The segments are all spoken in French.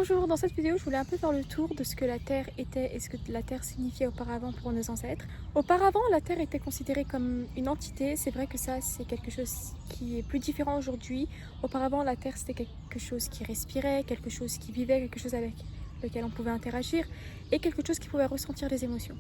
Bonjour, dans cette vidéo je voulais un peu faire le tour de ce que la Terre était et ce que la Terre signifiait auparavant pour nos ancêtres. Auparavant la Terre était considérée comme une entité, c'est vrai que ça c'est quelque chose qui est plus différent aujourd'hui. Auparavant la Terre c'était quelque chose qui respirait, quelque chose qui vivait, quelque chose avec lequel on pouvait interagir et quelque chose qui pouvait ressentir des émotions.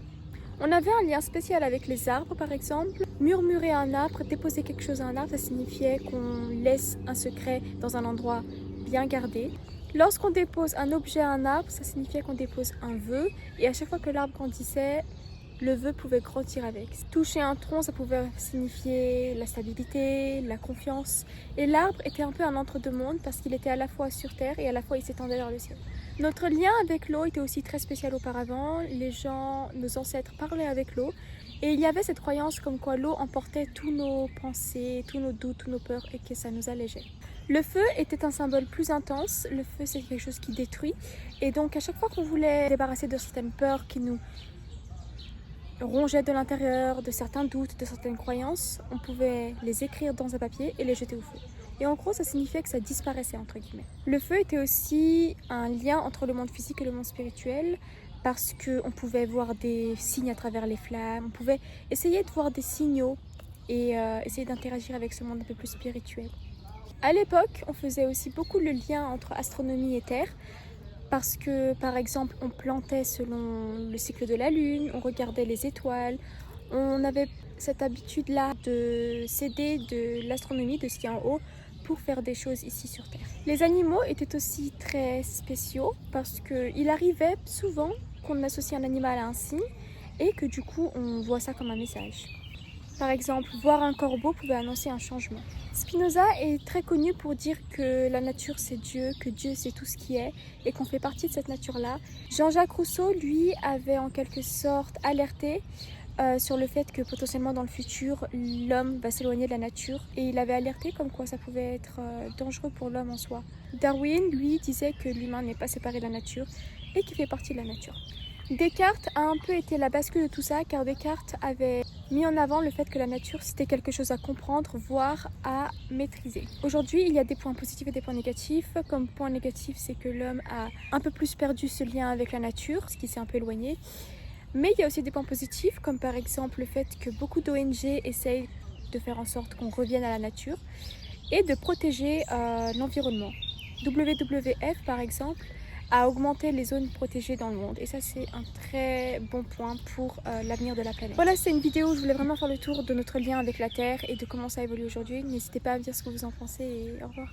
On avait un lien spécial avec les arbres par exemple. Murmurer à un arbre, déposer quelque chose à un arbre, ça signifiait qu'on laisse un secret dans un endroit bien gardé. Lorsqu'on dépose un objet à un arbre, ça signifiait qu'on dépose un vœu et à chaque fois que l'arbre grandissait, le vœu pouvait grandir avec. Toucher un tronc, ça pouvait signifier la stabilité, la confiance. Et l'arbre était un peu un entre-deux-mondes parce qu'il était à la fois sur terre et à la fois il s'étendait vers le ciel. Notre lien avec l'eau était aussi très spécial auparavant. Les gens, nos ancêtres parlaient avec l'eau. Et il y avait cette croyance comme quoi l'eau emportait tous nos pensées, tous nos doutes, toutes nos peurs et que ça nous allégeait. Le feu était un symbole plus intense. Le feu c'est quelque chose qui détruit. Et donc à chaque fois qu'on voulait débarrasser de certaines peurs qui nous rongeaient de l'intérieur, de certains doutes, de certaines croyances, on pouvait les écrire dans un papier et les jeter au feu. Et en gros, ça signifiait que ça disparaissait, entre guillemets. Le feu était aussi un lien entre le monde physique et le monde spirituel, parce qu'on pouvait voir des signes à travers les flammes, on pouvait essayer de voir des signaux et essayer d'interagir avec ce monde un peu plus spirituel. À l'époque, on faisait aussi beaucoup le lien entre astronomie et terre, parce que par exemple on plantait selon le cycle de la lune, on regardait les étoiles, on avait cette habitude là de s'aider de l'astronomie, de ce qui est en haut, pour faire des choses ici sur Terre. Les animaux étaient aussi très spéciaux parce qu'il arrivait souvent qu'on associe un animal à un signe et que du coup on voit ça comme un message. Par exemple, voir un corbeau pouvait annoncer un changement. Spinoza est très connu pour dire que la nature c'est Dieu, que Dieu c'est tout ce qui est et qu'on fait partie de cette nature-là. Jean-Jacques Rousseau, lui, avait en quelque sorte alerté sur le fait que potentiellement dans le futur, l'homme va s'éloigner de la nature et il avait alerté comme quoi ça pouvait être dangereux pour l'homme en soi. Darwin, lui, disait que l'humain n'est pas séparé de la nature et qu'il fait partie de la nature. Descartes a un peu été la bascule de tout ça car Descartes avait mis en avant le fait que la nature c'était quelque chose à comprendre, voire à maîtriser. Aujourd'hui, il y a des points positifs et des points négatifs. Comme point négatif, c'est que l'homme a un peu plus perdu ce lien avec la nature, ce qui s'est un peu éloigné. Mais il y a aussi des points positifs, comme par exemple le fait que beaucoup d'ONG essayent de faire en sorte qu'on revienne à la nature et de protéger l'environnement. WWF, par exemple, a augmenté les zones protégées dans le monde. Et ça, c'est un très bon point pour l'avenir de la planète. Voilà, c'est une vidéo où je voulais vraiment faire le tour de notre lien avec la Terre et de comment ça évolue aujourd'hui. N'hésitez pas à me dire ce que vous en pensez et au revoir.